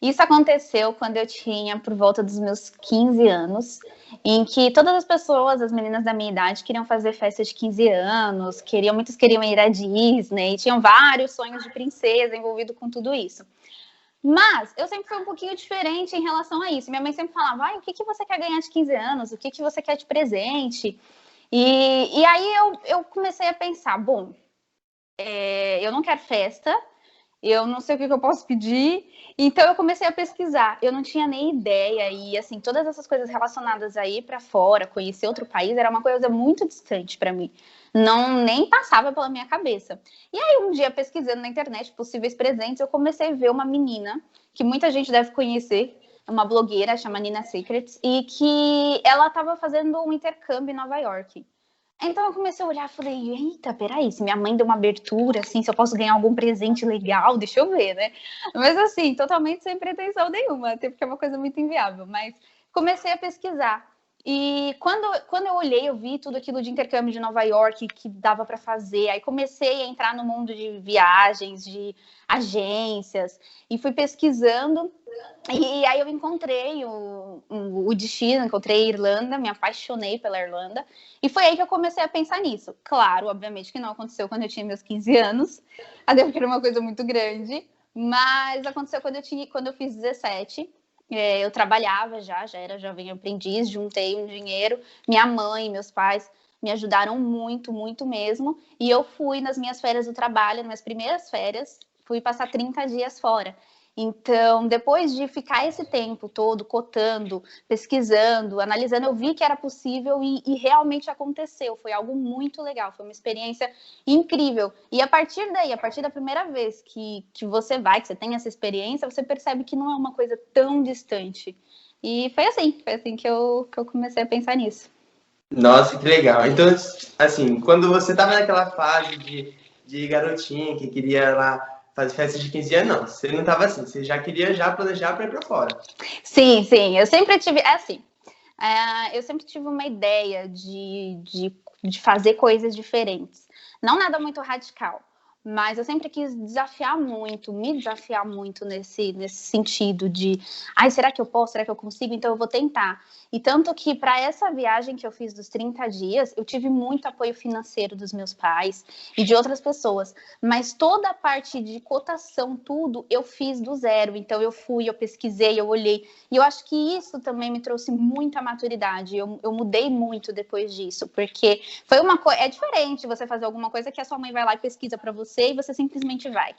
Isso aconteceu quando eu tinha por volta dos meus 15 anos, em que todas as pessoas, as meninas da minha idade, queriam fazer festa de 15 anos, muitas queriam ir à Disney, tinham vários sonhos de princesa envolvido com tudo isso. Mas eu sempre fui um pouquinho diferente em relação a isso. Minha mãe sempre falava, o que você quer ganhar de 15 anos? O que você quer de presente? E aí eu comecei a pensar, bom, eu não quero festa, eu não sei o que eu posso pedir, então eu comecei a pesquisar. Eu não tinha nem ideia, e assim, todas essas coisas relacionadas a ir para fora, conhecer outro país, era uma coisa muito distante para mim. Não, nem passava pela minha cabeça. E aí, um dia, pesquisando na internet possíveis presentes, eu comecei a ver uma menina, que muita gente deve conhecer, uma blogueira, chama Nina Secrets, e que ela estava fazendo um intercâmbio em Nova York. Então eu comecei a olhar e falei, eita, peraí, se minha mãe deu uma abertura, assim, se eu posso ganhar algum presente legal, deixa eu ver, né? Mas assim, totalmente sem pretensão nenhuma, até porque é uma coisa muito inviável. Mas comecei a pesquisar. E quando eu olhei, eu vi tudo aquilo de intercâmbio de Nova York que dava para fazer. Aí comecei a entrar no mundo de viagens, de agências, e fui pesquisando. E aí eu encontrei o destino, encontrei a Irlanda, me apaixonei pela Irlanda. E foi aí que eu comecei a pensar nisso. Claro, obviamente que não aconteceu quando eu tinha meus 15 anos, até porque era uma coisa muito grande. Mas aconteceu quando eu fiz 17. Eu trabalhava já era jovem aprendiz, juntei um dinheiro. Minha mãe e meus pais me ajudaram muito, muito mesmo. E eu fui nas minhas férias do trabalho, nas minhas primeiras férias, fui passar 30 dias fora. Então, depois de ficar esse tempo todo cotando, pesquisando, analisando, eu vi que era possível e realmente aconteceu. Foi algo muito legal, foi uma experiência incrível. E a partir daí, a partir da primeira vez que você vai, que você tem essa experiência, você percebe que não é uma coisa tão distante. E foi assim que eu comecei a pensar nisso. Nossa, que legal. Então, assim, quando você estava naquela fase de garotinha que queria lá fazer festa de 15 anos, não, você não estava assim, você já queria já planejar para ir para fora. Sim, eu sempre tive, eu sempre tive uma ideia de fazer coisas diferentes. Não nada muito radical, mas eu sempre quis me desafiar muito nesse sentido de, será que eu posso? Será que eu consigo? Então eu vou tentar. E tanto que para essa viagem que eu fiz dos 30 dias, eu tive muito apoio financeiro dos meus pais e de outras pessoas, mas toda a parte de cotação, tudo, eu fiz do zero. Então eu fui, eu pesquisei, eu olhei, e eu acho que isso também me trouxe muita maturidade. Eu mudei muito depois disso, porque foi uma coisa. É diferente você fazer alguma coisa que a sua mãe vai lá e pesquisa para você e você simplesmente vai.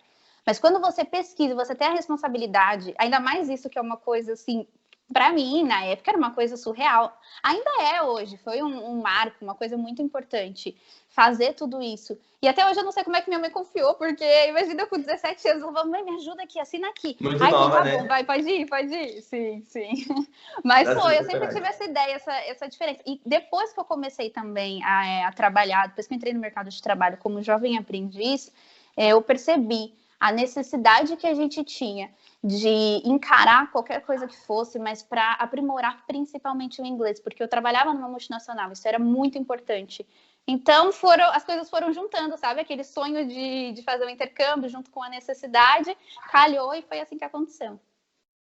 Mas quando você pesquisa, você tem a responsabilidade, ainda mais isso que é uma coisa assim. Para mim, na época, era uma coisa surreal. Ainda é hoje, foi um marco, uma coisa muito importante fazer tudo isso. E até hoje eu não sei como é que minha mãe confiou, porque imagina eu com 17 anos, ela falou, mãe, me ajuda aqui, assina aqui. Muito Então nova, tá bom, né? vai, pode ir. Sim. Mas Dá foi, eu super sempre coragem. tive essa ideia, essa diferença. E depois que eu comecei também a trabalhar, depois que eu entrei no mercado de trabalho como jovem aprendiz, eu percebi a necessidade que a gente tinha de encarar qualquer coisa que fosse, mas para aprimorar principalmente o inglês, porque eu trabalhava numa multinacional, isso era muito importante. Então as coisas foram juntando, sabe? Aquele sonho de fazer um intercâmbio junto com a necessidade, calhou e foi assim que aconteceu.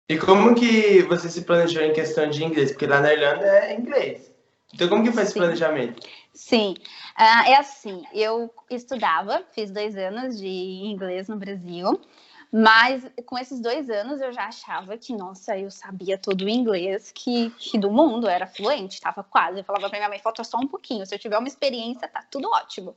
E como que você se planejou em questão de inglês? Porque lá na Irlanda é inglês. Então, como que foi esse Sim. planejamento? Sim, é assim, eu estudava, fiz 2 anos de inglês no Brasil, mas com esses 2 anos eu já achava que, nossa, eu sabia todo o inglês que do mundo, era fluente, estava quase. Eu falava para minha mãe, falta só um pouquinho, se eu tiver uma experiência, tá tudo ótimo.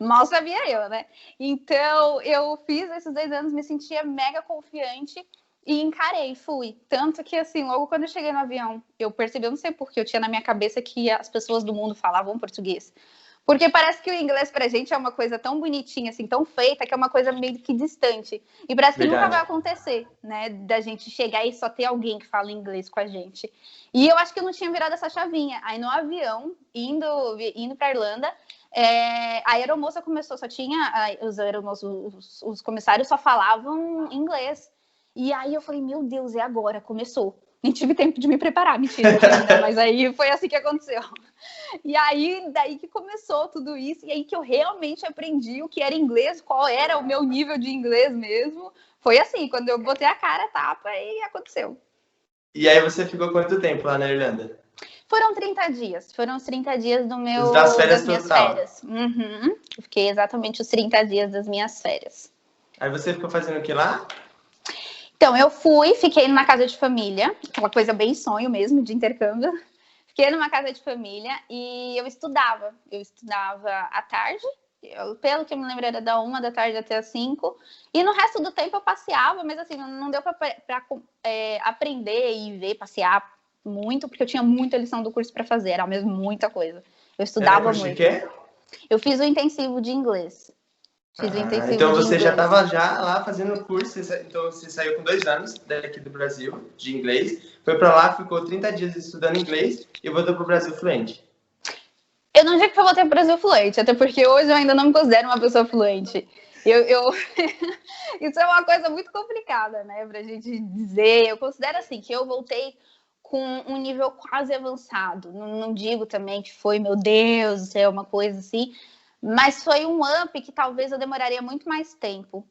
Mal sabia eu, né? Então, eu fiz esses 2 anos, me sentia mega confiante e encarei, fui. Tanto que, assim, logo quando eu cheguei no avião, eu percebi, eu não sei porquê, eu tinha na minha cabeça que as pessoas do mundo falavam português. Porque parece que o inglês pra gente é uma coisa tão bonitinha, assim, tão feita, que é uma coisa meio que distante. E parece que nunca Verdade. vai acontecer, né? Da gente chegar e só ter alguém que fala inglês com a gente. E eu acho que eu não tinha virado essa chavinha. Aí no avião, indo pra Irlanda, a aeromoça começou, só tinha os comissários só falavam inglês. E aí eu falei, meu Deus, é agora, começou. Nem tive tempo de me preparar, mentira, né? Mas aí foi assim que aconteceu. E aí, daí que começou tudo isso, e aí que eu realmente aprendi o que era inglês, qual era o meu nível de inglês mesmo. Foi assim, quando eu botei a cara a tapa e aconteceu. E aí você ficou quanto tempo lá na Irlanda? Foram 30 dias, foram os 30 dias Das férias das minhas total. férias. Uhum. Eu fiquei exatamente os 30 dias das minhas férias. Aí você ficou fazendo o que lá? Então, fiquei numa casa de família, aquela coisa bem sonho mesmo, de intercâmbio. Fiquei numa casa de família e eu estudava. Eu estudava à tarde, pelo que eu me lembro era da 1 da tarde até as 5. E no resto do tempo eu passeava, mas assim, não deu para aprender e ver, passear muito, porque eu tinha muita lição do curso para fazer, era mesmo muita coisa. Eu estudava Curso muito. de quê? Eu fiz o intensivo de inglês. Então você já estava já lá fazendo o curso, então você saiu com 2 anos daqui do Brasil, de inglês, foi para lá, ficou 30 dias estudando inglês e voltou para o Brasil fluente. Eu não digo que eu voltei para o Brasil fluente, até porque hoje eu ainda não me considero uma pessoa fluente. Isso é uma coisa muito complicada, né, pra gente dizer. Eu considero assim, que eu voltei com um nível quase avançado. Não digo também que foi, meu Deus do céu, uma coisa assim, mas foi um up que talvez eu demoraria muito mais tempo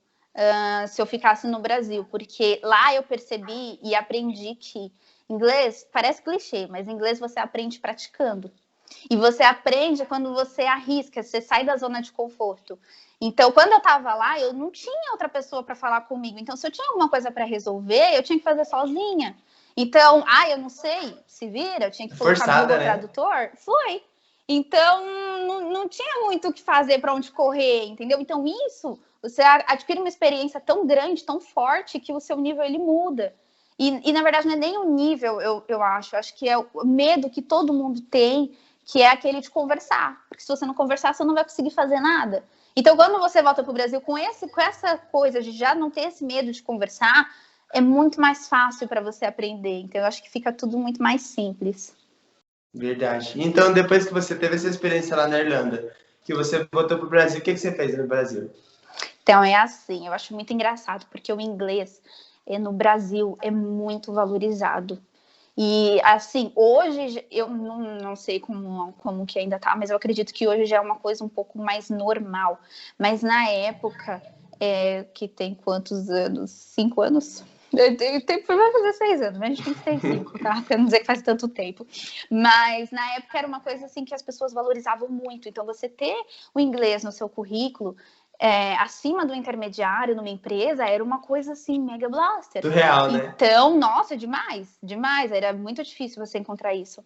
se eu ficasse no Brasil, porque lá eu percebi e aprendi que inglês, parece clichê, mas inglês você aprende praticando. E você aprende quando você arrisca, você sai da zona de conforto. Então, quando eu estava lá, eu não tinha outra pessoa para falar comigo. Então, se eu tinha alguma coisa para resolver, eu tinha que fazer sozinha. Então, eu não sei, se vira, eu tinha que colocar no Google Tradutor. Foi. Então, não tinha muito o que fazer, para onde correr, entendeu? Então, isso, você adquire uma experiência tão grande, tão forte, que o seu nível, ele muda. E na verdade, não é nem o nível, eu acho que é o medo que todo mundo tem, que é aquele de conversar. Porque se você não conversar, você não vai conseguir fazer nada. Então, quando você volta para o Brasil com essa coisa de já não ter esse medo de conversar, é muito mais fácil para você aprender. Então, eu acho que fica tudo muito mais simples. Verdade. Então, depois que você teve essa experiência lá na Irlanda, que você voltou para o Brasil, o que você fez no Brasil? Então, é assim, eu acho muito engraçado, porque o inglês no Brasil é muito valorizado. E, assim, hoje, eu não sei como que ainda tá, mas eu acredito que hoje já é uma coisa um pouco mais normal. Mas na época, que tem quantos anos? 5 anos? Vai fazer 6 anos, mas a gente tem que ter 5, tá? Pra não dizer que faz tanto tempo. Mas na época era uma coisa assim que as pessoas valorizavam muito. Então, você ter o inglês no seu currículo, acima do intermediário numa empresa, era uma coisa assim, mega blaster. Surreal, né? Então, nossa, demais, demais. Era muito difícil você encontrar isso.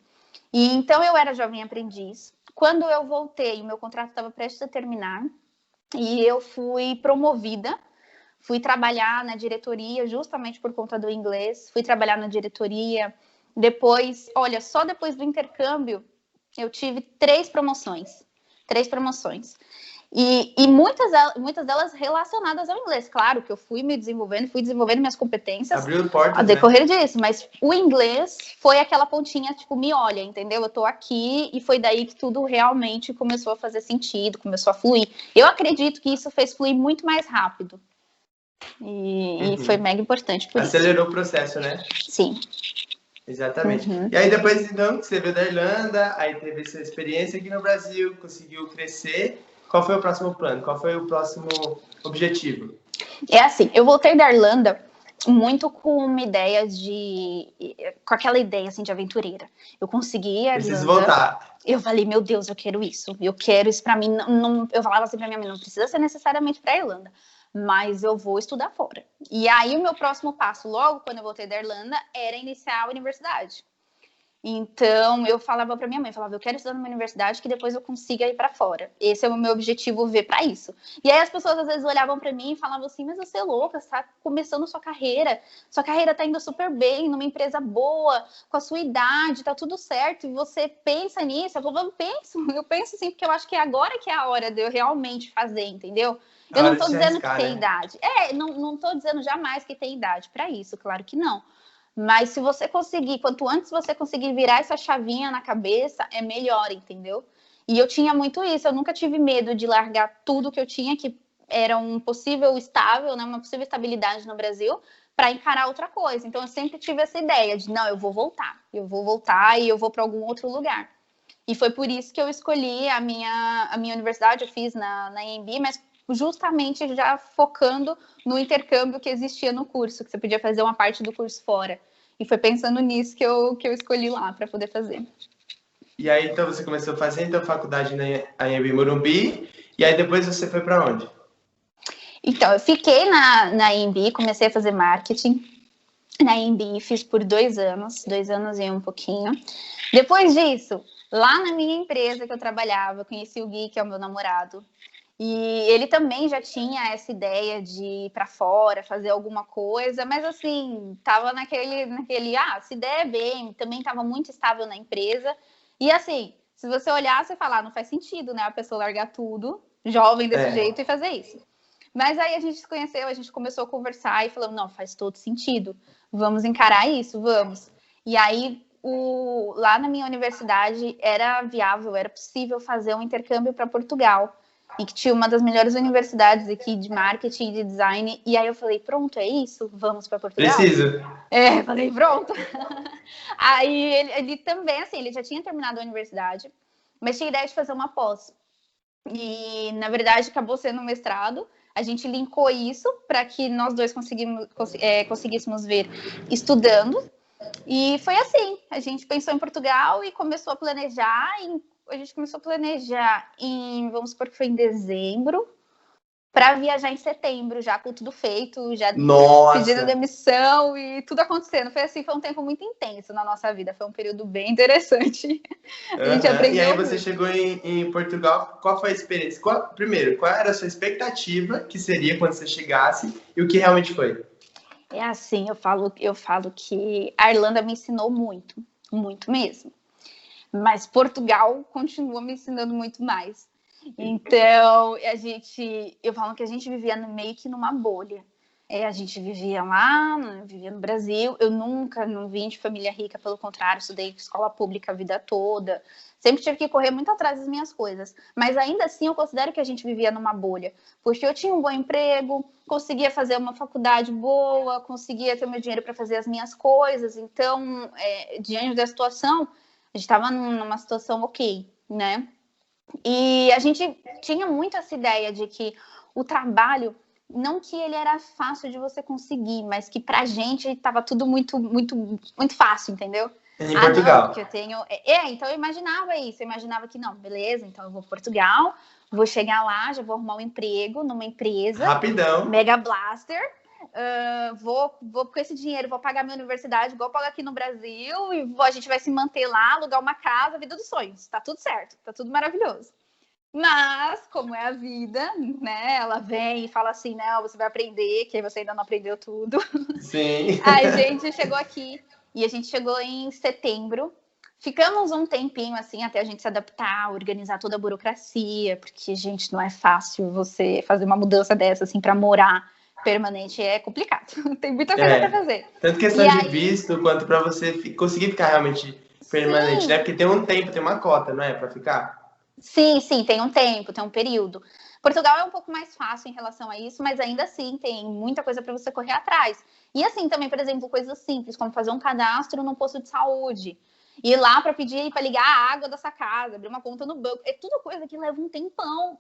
E então eu era jovem aprendiz. Quando eu voltei, o meu contrato estava prestes a terminar e eu fui promovida. Fui trabalhar na diretoria justamente por conta do inglês. Fui trabalhar na diretoria. Depois, olha, só depois do intercâmbio, eu tive 3 promoções. 3 promoções. E muitas delas relacionadas ao inglês. Claro que eu fui desenvolvendo minhas competências Abriu portas, a decorrer disso, mas o inglês foi aquela pontinha, tipo, me olha, entendeu? Eu tô aqui e foi daí que tudo realmente começou a fazer sentido, começou a fluir. Eu acredito que isso fez fluir muito mais rápido. E foi mega importante por Acelerou o processo, né? Sim. Exatamente. E aí depois, então, que você veio da Irlanda, aí teve essa experiência aqui no Brasil, conseguiu crescer. Qual foi o próximo plano? Qual foi o próximo objetivo? É assim, eu voltei da Irlanda muito com uma ideia com aquela ideia assim de aventureira. Eu consegui a Irlanda. Preciso voltar. Eu falei, meu Deus, eu quero isso para mim. Eu falava assim pra minha mãe, não precisa ser necessariamente pra Irlanda, mas eu vou estudar fora. E aí o meu próximo passo, logo quando eu voltei da Irlanda, era iniciar a universidade. Então, eu falava para minha mãe, eu quero estudar numa universidade que depois eu consiga ir para fora. Esse é o meu objetivo, ver para isso. E aí as pessoas às vezes olhavam para mim e falavam assim, mas você é louca, você está começando sua carreira está indo super bem, numa empresa boa, com a sua idade, tá tudo certo, e você pensa nisso? Eu falava, eu penso sim, porque eu acho que agora que é a hora de eu realmente fazer, entendeu? Eu não estou dizendo que tem idade. Não estou dizendo jamais que tem idade para isso, claro que não. Mas se você conseguir, quanto antes você conseguir virar essa chavinha na cabeça, é melhor, entendeu? E eu tinha muito isso, eu nunca tive medo de largar tudo que eu tinha, que era um possível estável, né, uma possível estabilidade no Brasil, para encarar outra coisa. Então, eu sempre tive essa ideia de, não, eu vou voltar e eu vou para algum outro lugar. E foi por isso que eu escolhi a minha universidade, eu fiz na AMB, mas justamente já focando no intercâmbio que existia no curso, que você podia fazer uma parte do curso fora. E foi pensando nisso que eu escolhi lá para poder fazer. E aí, então, você começou a fazer então, faculdade na AMB Morumbi, e aí depois você foi para onde? Então, eu fiquei na AMB, comecei a fazer marketing na AMB, fiz por 2 anos e um pouquinho. Depois disso, lá na minha empresa que eu trabalhava, conheci o Gui, que é o meu namorado, e ele também já tinha essa ideia de ir para fora, fazer alguma coisa, mas assim, tava naquele, se der bem, também tava muito estável na empresa. E assim, se você olhar, você falar, não faz sentido, né, a pessoa largar tudo, jovem desse jeito, e fazer isso. Mas aí a gente se conheceu, a gente começou a conversar e falou, não, faz todo sentido, vamos encarar isso, vamos. E aí, lá na minha universidade, era viável, era possível fazer um intercâmbio para Portugal, e que tinha uma das melhores universidades aqui de marketing e de design. E aí eu falei, pronto, é isso, vamos para Portugal? Preciso. Falei, pronto. Aí ele também, assim, ele já tinha terminado a universidade, mas tinha ideia de fazer uma pós. E, na verdade, acabou sendo um mestrado. A gente linkou isso para que nós dois conseguíssemos ver estudando. E foi assim, a gente pensou em Portugal e começou a planejar. A gente começou a planejar vamos supor que foi em dezembro, para viajar em setembro, já com tudo feito, já pedindo demissão e tudo acontecendo. Foi assim, foi um tempo muito intenso na nossa vida, foi um período bem interessante. A gente aprendeu. E aí você chegou em Portugal, qual foi a experiência? Primeiro, qual era a sua expectativa que seria quando você chegasse e o que realmente foi? É assim, eu falo que a Irlanda me ensinou muito, muito mesmo. Mas Portugal continua me ensinando muito mais. Então, eu falo que a gente vivia meio que numa bolha. A gente vivia lá, vivia no Brasil. Eu nunca não vim de família rica, pelo contrário, estudei escola pública a vida toda. Sempre tive que correr muito atrás das minhas coisas. Mas ainda assim, eu considero que a gente vivia numa bolha. Porque eu tinha um bom emprego, conseguia fazer uma faculdade boa, conseguia ter meu dinheiro para fazer as minhas coisas. Então, diante da situação, a gente estava numa situação ok, né? E a gente tinha muito essa ideia de que o trabalho, não que ele era fácil de você conseguir, mas que pra gente estava tudo muito, muito, muito fácil, entendeu? Em Portugal. Não, porque eu tenho... então eu imaginava isso, eu imaginava que não, beleza, então eu vou para Portugal, vou chegar lá, já vou arrumar um emprego numa empresa. Rapidão. Mega Blaster. Vou com esse dinheiro, vou pagar minha universidade, igual eu pago aqui no Brasil, e a gente vai se manter lá, alugar uma casa, vida dos sonhos. Tá tudo certo, tá tudo maravilhoso. Mas, como é a vida, né? Ela vem e fala assim, não, você vai aprender, que aí você ainda não aprendeu tudo. Sim. A gente chegou aqui, e a gente chegou em setembro. Ficamos um tempinho, assim, até a gente se adaptar, organizar toda a burocracia, porque, gente, não é fácil você fazer uma mudança dessa, assim, para morar permanente, é complicado. Tem muita coisa para fazer. Tanto questão de visto, quanto para você conseguir ficar realmente permanente, sim, né? Porque tem um tempo, tem uma cota, não é? Para ficar? Sim, tem um tempo, tem um período. Portugal é um pouco mais fácil em relação a isso, mas ainda assim tem muita coisa para você correr atrás. E assim também, por exemplo, coisas simples, como fazer um cadastro no posto de saúde. Ir lá para pedir para ligar a água da sua casa, abrir uma conta no banco. É tudo coisa que leva um tempão.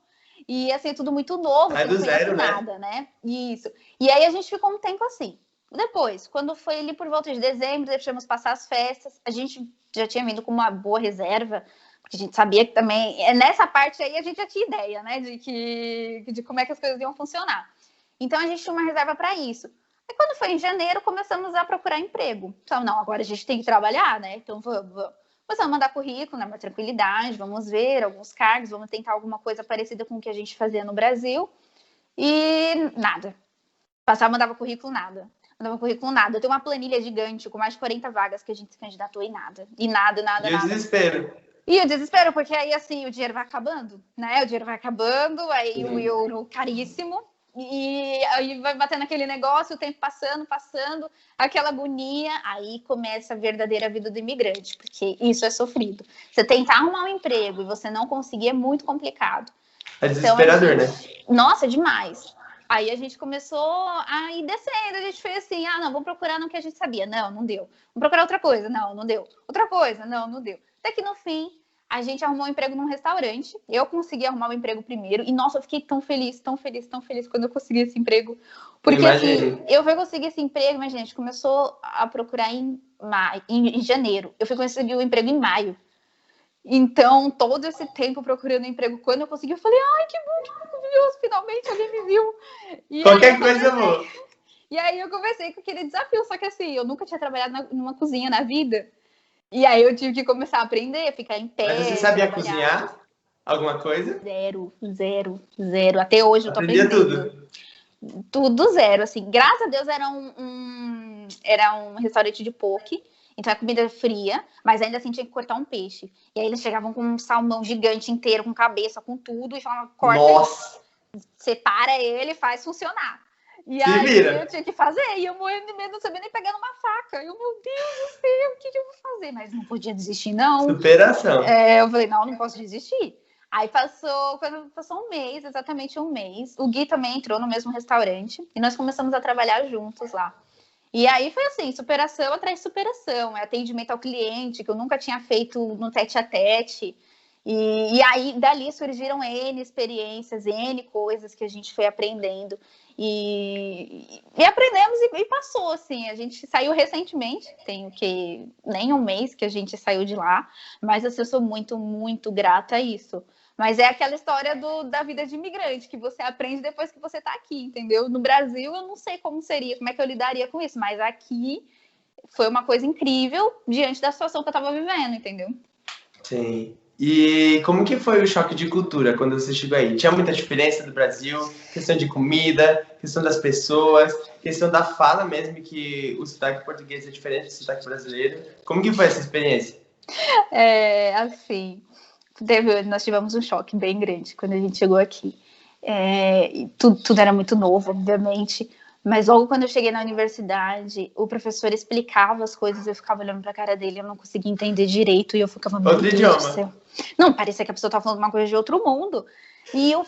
E assim, é tudo muito novo, é do zero, nada, né? Isso. E aí a gente ficou um tempo assim. Depois, quando foi ali por volta de dezembro, deixamos passar as festas, a gente já tinha vindo com uma boa reserva, porque a gente sabia que também, nessa parte aí a gente já tinha ideia, né, de como é que as coisas iam funcionar. Então a gente tinha uma reserva para isso. Aí quando foi em janeiro, começamos a procurar emprego. Então, não, agora a gente tem que trabalhar, né? Então vamos. Começamos a mandar currículo, né, uma tranquilidade, vamos ver alguns cargos, vamos tentar alguma coisa parecida com o que a gente fazia no Brasil. E nada. Passava, mandava currículo, nada. Eu tenho uma planilha gigante com mais de 40 vagas que a gente se candidatou e nada. E nada. E o desespero. E o desespero, porque aí, assim, o dinheiro vai acabando, né? O dinheiro vai acabando, aí o euro caríssimo. E aí vai batendo aquele negócio, o tempo passando, aquela agonia, aí começa a verdadeira vida do imigrante, porque isso é sofrido. Você tentar arrumar um emprego e você não conseguir é muito complicado. É desesperador, então, né? Nossa, demais. Aí a gente começou a ir descendo, a gente fez assim, não, vamos procurar no que a gente sabia. Não, não deu. Vamos procurar outra coisa. Não, não deu. Outra coisa. Não, não deu. Até que no fim, a gente arrumou um emprego num restaurante. Eu consegui arrumar o emprego primeiro. E, nossa, eu fiquei tão feliz, tão feliz, tão feliz quando eu consegui esse emprego. Porque, assim, eu fui conseguir esse emprego, mas, gente, começou a procurar em janeiro. Eu fui conseguir o emprego em maio. Então, todo esse tempo procurando emprego, quando eu consegui, eu falei, ai, que bom, que maravilhoso, finalmente alguém me viu. E qualquer coisa boa. E aí eu comecei com aquele desafio, só que assim, eu nunca tinha trabalhado numa cozinha na vida. E aí eu tive que começar a aprender, ficar em pé. Mas você sabia cozinhar? Alguma coisa? Zero, zero, zero. Até hoje eu tô Aprendia aprendendo. Tudo? Tudo zero, assim. Graças a Deus era um restaurante de poke. Então é comida fria, mas ainda assim tinha que cortar um peixe. E aí eles chegavam com um salmão gigante inteiro, com cabeça, com tudo, e falavam, corta, nossa, separa ele e faz funcionar. E se aí vira. eu tinha que fazer, e eu morrendo de medo, não sabia nem pegar numa faca. Eu, meu Deus do céu, o que eu vou fazer? Mas não podia desistir, não. Superação. Eu falei, não posso desistir. Aí quando passou um mês, exatamente um mês, o Gui também entrou no mesmo restaurante, e nós começamos a trabalhar juntos lá. E aí foi assim, superação atrás de superação, atendimento ao cliente, que eu nunca tinha feito no tete-a-tete. E aí, dali surgiram N experiências, N coisas que a gente foi aprendendo. E aprendemos e passou, assim. A gente saiu recentemente, tem o que nem um mês que a gente saiu de lá, mas assim, eu sou muito, muito grata a isso. Mas é aquela história da vida de imigrante, que você aprende depois que você está aqui, entendeu? No Brasil, eu não sei como seria, como é que eu lidaria com isso, mas aqui foi uma coisa incrível diante da situação que eu estava vivendo, entendeu? Sim. E como que foi o choque de cultura quando você chegou aí? Tinha muita diferença do Brasil? Questão de comida, questão das pessoas, questão da fala mesmo, que o sotaque português é diferente do sotaque brasileiro. Como que foi essa experiência? Assim... nós tivemos um choque bem grande quando a gente chegou aqui. Tudo era muito novo, obviamente, mas logo quando eu cheguei na universidade, o professor explicava as coisas, eu ficava olhando pra cara dele, eu não conseguia entender direito, e eu ficava, meu Outro Deus idioma. do céu. Não, parecia que a pessoa estava falando uma coisa de outro mundo. E eu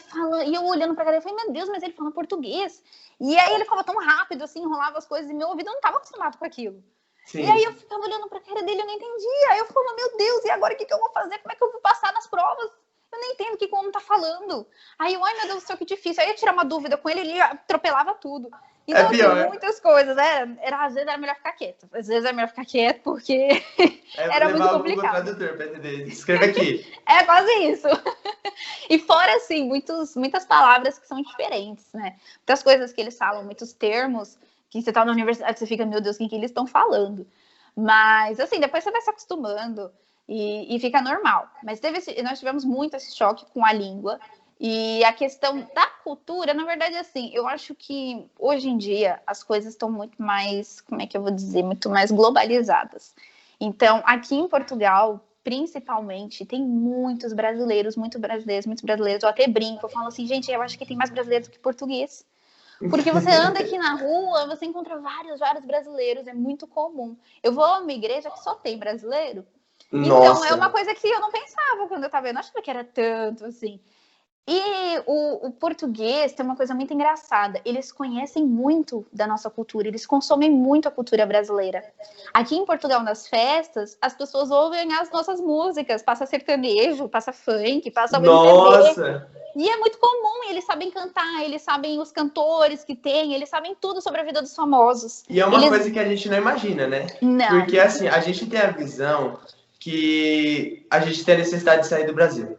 olhando pra cara dele, eu falei, meu Deus, mas ele fala português. E aí ele falava tão rápido, assim, enrolava as coisas, e meu ouvido não estava acostumado com aquilo. Sim. E aí eu ficava olhando pra cara dele, eu não entendia. Aí eu falava, meu Deus, e agora o que eu vou fazer? Como é que eu vou passar nas provas? Eu não entendo o que o homem tá falando. Aí eu, ai meu Deus do céu, que difícil. Aí eu ia tirar uma dúvida com ele, ele atropelava tudo. Então, pior, assim, muitas coisas, né? Às vezes era melhor ficar quieto. Às vezes era melhor ficar quieto, porque era muito complicado. Google Tradutor pra entender. Escreve aqui. É quase isso. E fora, assim, muitas palavras que são diferentes, né? Muitas coisas que eles falam, muitos termos que você tá na universidade, você fica, meu Deus, o que eles estão falando? Mas, assim, depois você vai se acostumando e fica normal. Mas nós tivemos muito esse choque com a língua. E a questão da cultura, na verdade, assim, eu acho que hoje em dia as coisas estão muito mais, como é que eu vou dizer, muito mais globalizadas. Então, aqui em Portugal, principalmente, tem muitos brasileiros. Eu até brinco, eu falo assim, gente, eu acho que tem mais brasileiros que português. Porque você anda aqui na rua, você encontra vários brasileiros, é muito comum. Eu vou a uma igreja que só tem brasileiro. Nossa. Então, é uma coisa que eu não pensava quando eu estava vendo. Eu não achava que era tanto, assim. E o português tem uma coisa muito engraçada. Eles conhecem muito da nossa cultura, eles consomem muito a cultura brasileira. Aqui em Portugal, nas festas, as pessoas ouvem as nossas músicas. Passa sertanejo, passa funk, passa Nossa! E é muito comum, eles sabem cantar, eles sabem os cantores que tem, eles sabem tudo sobre a vida dos famosos. E é uma coisa que a gente não imagina, né? Não. Porque, assim, a gente tem a visão que a gente tem a necessidade de sair do Brasil.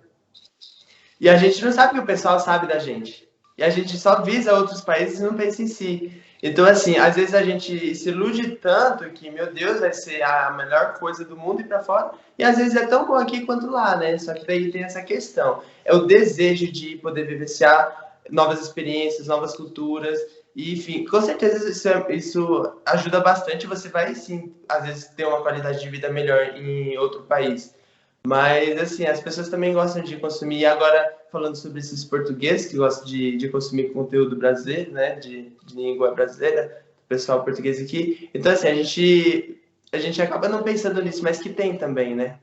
E a gente não sabe que o pessoal sabe da gente. E a gente só visa outros países e não pensa em si. Então, assim, às vezes a gente se ilude tanto que, meu Deus, vai ser a melhor coisa do mundo ir pra fora. E às vezes é tão bom aqui quanto lá, né? Só que daí tem essa questão. É o desejo de poder vivenciar novas experiências, novas culturas. E, enfim, com certeza isso ajuda bastante. Você vai, sim, às vezes ter uma qualidade de vida melhor em outro país. Mas, assim, as pessoas também gostam de consumir. E agora, falando sobre esses portugueses que gostam de consumir conteúdo brasileiro, né? De língua brasileira, pessoal português aqui. Então, assim, a gente acaba não pensando nisso, mas que tem também, né?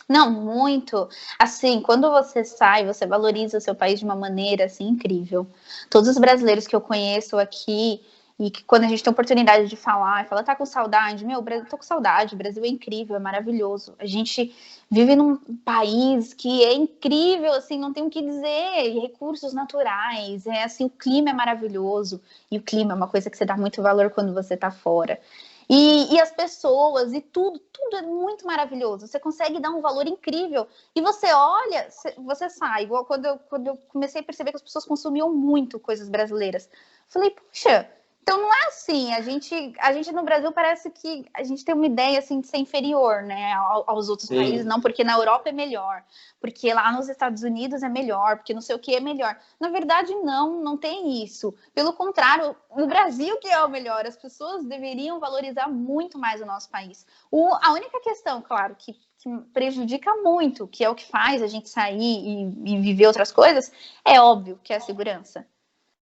Não, muito. Assim, quando você sai, você valoriza o seu país de uma maneira assim incrível. Todos os brasileiros que eu conheço aqui e que quando a gente tem oportunidade de falar, fala, tá com saudade? Meu, Brasil, tô com saudade. O Brasil é incrível, é maravilhoso. A gente vive num país que é incrível, assim, não tem o que dizer. Recursos naturais, é assim, o clima é maravilhoso. E o clima é uma coisa que você dá muito valor quando você tá fora. E as pessoas, e tudo é muito maravilhoso. Você consegue dar um valor incrível. E você olha, você sai. Igual quando eu comecei a perceber que as pessoas consumiam muito coisas brasileiras. Falei, puxa, então não é assim. A gente no Brasil parece que a gente tem uma ideia assim de ser inferior, né, aos outros países. Sim, Não, porque na Europa é melhor. Porque lá nos Estados Unidos é melhor. Porque não sei o que é melhor. Na verdade, não tem isso. Pelo contrário, o Brasil que é o melhor. As pessoas deveriam valorizar muito mais o nosso país. A única questão, claro, que prejudica muito, que é o que faz a gente sair e viver outras coisas, é óbvio que é a segurança.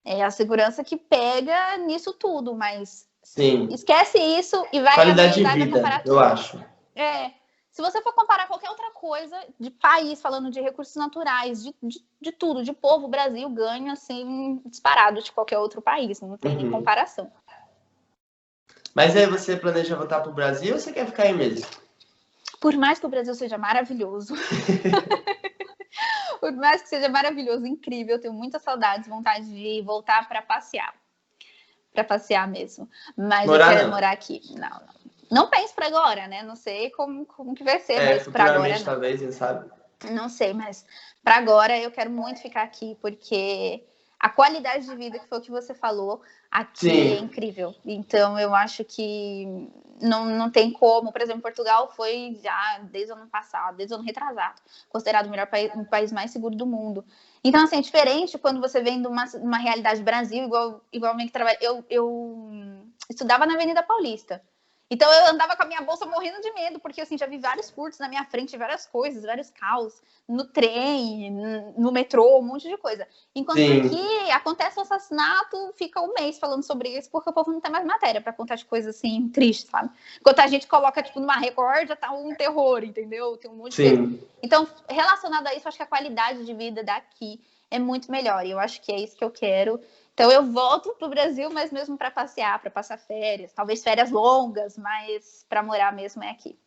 É a segurança que pega nisso tudo, mas sim. esquece isso e vai Qualidade de analisar e vai vida, comparar eu tudo. acho. É, se você for comparar qualquer outra coisa de país, falando de recursos naturais, de tudo, de povo, o Brasil ganha, assim, disparado de qualquer outro país. Não tem nem Uhum. comparação. Mas aí você planeja voltar pro Brasil ou você quer ficar aí mesmo? Por mais que o Brasil seja maravilhoso, por mais que seja maravilhoso, incrível, eu tenho muitas saudades, vontade de voltar para passear mesmo. Mas eu Morar quero não. morar aqui. Não penso para agora, né? Não sei como que vai ser, É, mas para agora futuramente não. talvez, quem sabe? Não sei, mas para agora eu quero muito ficar aqui, porque a qualidade de vida, que foi o que você falou, aqui é Sim, incrível. Então eu acho que não tem como. Por exemplo, Portugal foi já desde o ano passado, desde o ano retrasado, considerado o melhor país, o país mais seguro do mundo. Então, assim, é diferente quando você vem de uma realidade Brasil, igualmente que trabalha. Eu estudava na Avenida Paulista. Então eu andava com a minha bolsa morrendo de medo, porque assim, já vi vários furtos na minha frente, várias coisas, vários caos, no trem, no metrô, um monte de coisa. Enquanto aqui sim, acontece o assassinato, fica um mês falando sobre isso, porque o povo não tem mais matéria para contar de coisas assim tristes, sabe? Enquanto a gente coloca tipo numa Record, já tá um terror, entendeu? Tem um monte de coisa. sim. Então, relacionado a isso, acho que a qualidade de vida daqui é muito melhor, e eu acho que é isso que eu quero. Então eu volto para o Brasil, mas mesmo para passear, para passar férias, talvez férias longas, mas para morar mesmo é aqui.